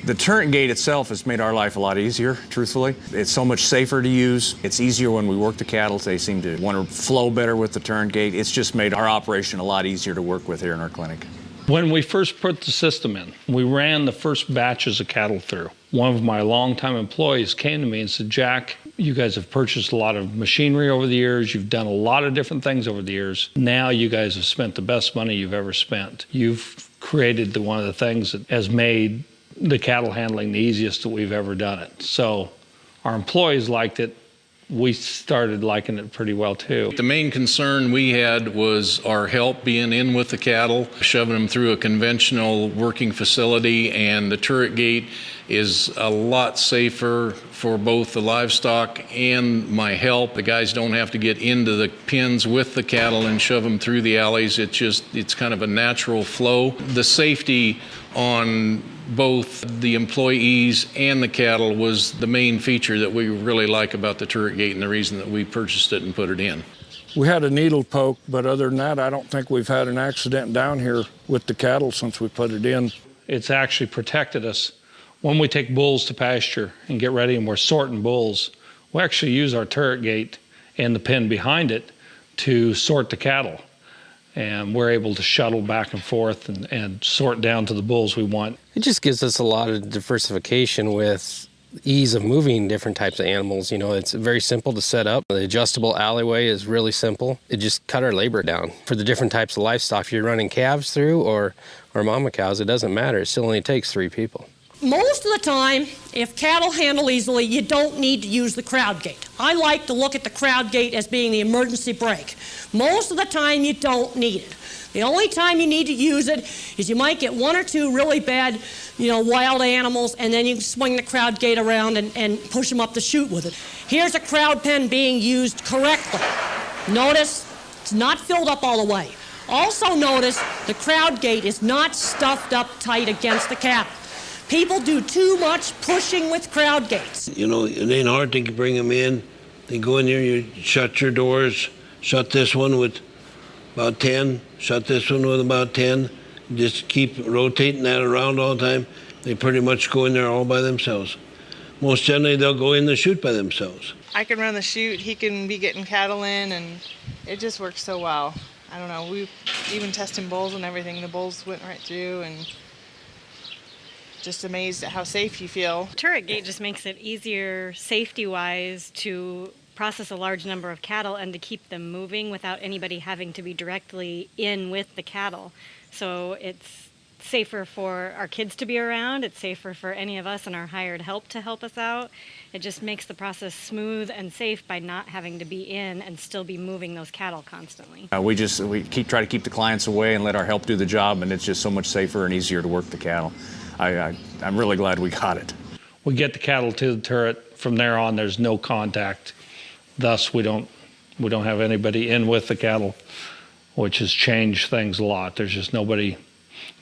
The TurretGate itself has made our life a lot easier, truthfully. It's so much safer to use. It's easier when we work the cattle. They seem to want to flow better with the TurretGate. It's just made our operation a lot easier to work with here in our clinic. When we first put the system in, we ran the first batches of cattle through. One of my longtime employees came to me and said, "Jack, you guys have purchased a lot of machinery over the years. You've done a lot of different things over the years. Now you guys have spent the best money you've ever spent. You've created one of the things that has made the cattle handling the easiest that we've ever done it." So our employees liked it. We started liking it pretty well too. The main concern we had was our help being in with the cattle, shoving them through a conventional working facility, and the TurretGate is a lot safer for both the livestock and my help. The guys don't have to get into the pens with the cattle and shove them through the alleys. It's kind of a natural flow. The safety on both the employees and the cattle was the main feature that we really like about the TurretGate and the reason that we purchased it and put it in. We had a needle poke, but other than that, I don't think we've had an accident down here with the cattle since we put it in. It's actually protected us. When we take bulls to pasture and get ready and we're sorting bulls, we actually use our TurretGate and the pen behind it to sort the cattle. And we're able to shuttle back and forth and sort down to the bulls we want. It just gives us a lot of diversification with ease of moving different types of animals. You know, it's very simple to set up. The adjustable alleyway is really simple. It just cut our labor down. For the different types of livestock, if you're running calves through or mama cows, it doesn't matter. It still only takes 3 people. Most of the time, if cattle handle easily, you don't need to use the crowd gate. I like to look at the crowd gate as being the emergency brake. Most of the time, you don't need it. The only time you need to use it is you might get 1 or 2 really bad, wild animals, and then you can swing the crowd gate around and push them up the chute with it. Here's a crowd pen being used correctly. Notice it's not filled up all the way. Also notice the crowd gate is not stuffed up tight against the cattle. People do too much pushing with crowd gates. It ain't hard to bring them in. They go in there, you shut your doors, shut this one with about 10, shut this one with about 10. Just keep rotating that around all the time. They pretty much go in there all by themselves. Most generally, they'll go in the chute by themselves. I can run the chute, he can be getting cattle in, and it just works so well. I don't know, we even testing bulls and everything. The bulls went right through, and just amazed at how safe you feel. TurretGate just makes it easier safety-wise to process a large number of cattle and to keep them moving without anybody having to be directly in with the cattle. So it's safer for our kids to be around, it's safer for any of us and our hired help to help us out. It just makes the process smooth and safe by not having to be in and still be moving those cattle constantly. We try to keep the clients away and let our help do the job, and it's just so much safer and easier to work the cattle. I'm really glad we got it. We get the cattle to the turret. From there on, there's no contact. Thus, we don't have anybody in with the cattle, which has changed things a lot. There's just nobody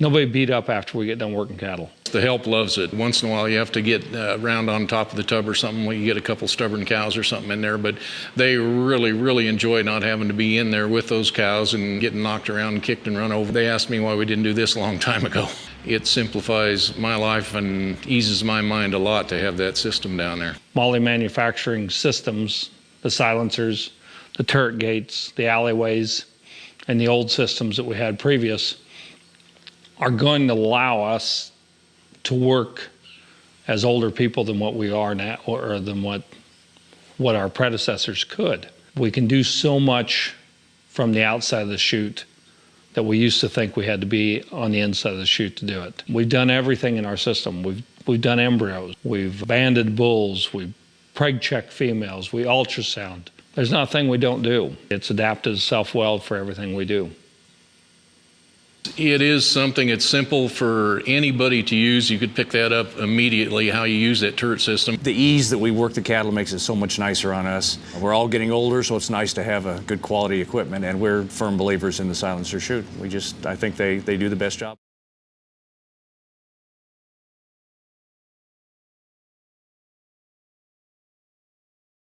beat up after we get done working cattle. The help loves it. Once in a while you have to get around on top of the tub or something when you get a couple stubborn cows or something in there, but they really, really enjoy not having to be in there with those cows and getting knocked around and kicked and run over. They asked me why we didn't do this a long time ago. It simplifies my life and eases my mind a lot to have that system down there. Moly manufacturing systems, the silencers, the turret gates, the alleyways, and the old systems that we had previous are going to allow us to work as older people than what we are now, or than what our predecessors could. We can do so much from the outside of the chute that we used to think we had to be on the inside of the chute to do it. We've done everything in our system. We've done embryos, we've banded bulls, we've preg checked females, we ultrasound. There's not a thing we don't do. It's adapted self-weld for everything we do. It is something, it's simple for anybody to use. You could pick that up immediately, how you use that turret system. The ease that we work the cattle makes it so much nicer on us. We're all getting older, so it's nice to have a good quality equipment, and we're firm believers in the silencer chute. I think they do the best job.